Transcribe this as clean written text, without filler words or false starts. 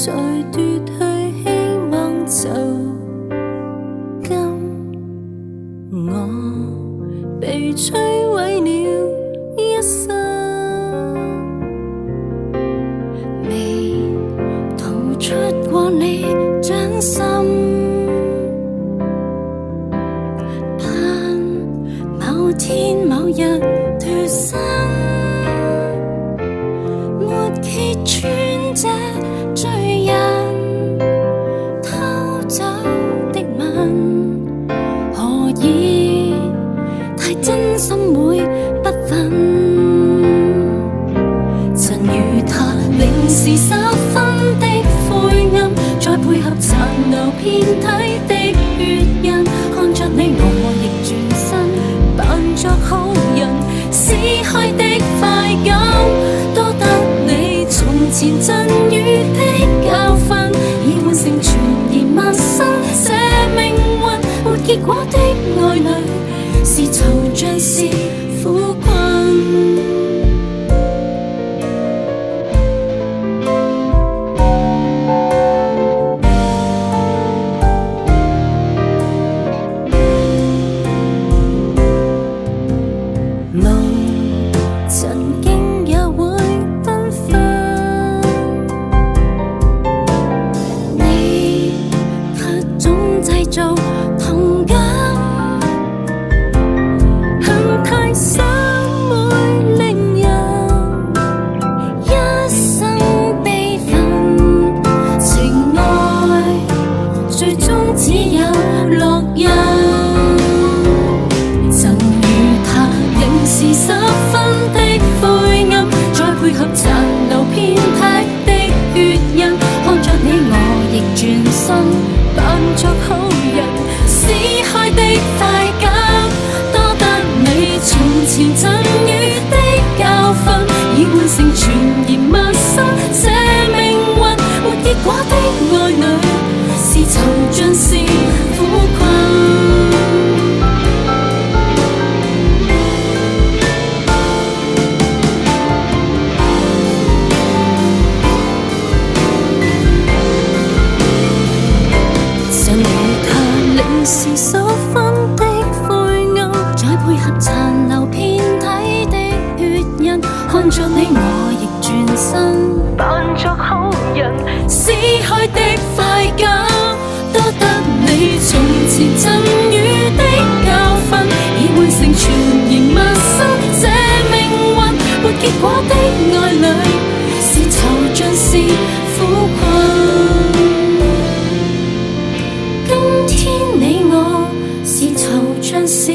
再奪去希望，就今我被摧毀了一生，未逃出過你掌心，盼某天某日脫身，沒揭穿這罪人偷走的吻，何以太真心會不忿？曾與他零時10分的灰暗，再配合殘留遍體的血印，看着你我亦轉身扮作好人，撕開的快感多得你從前贈予的教訓，已換成全然陌生。這命運沒結果的愛侶，是囚像是苦困。曾經也會繽紛，你卻總製造同感，恨太深會令人一生悲憤，情愛最終只有烙印。曾與他仍是10分的灰暗，再配合殘留遍體的血印，看着你我亦轉身扮作好人，撕開的快感多得你從前贈予的教訓，已換成全然陌生。這命運沒結果的愛侶，是囚像是苦困。是10分的灰暗，再配合殘留遍體的血印，看着你我亦轉身扮作好人，撕開的快感多得你從前贈予的教訓，已換成全然陌生。這命運沒結果的愛侶，是囚像是苦困。今天你我是囚像是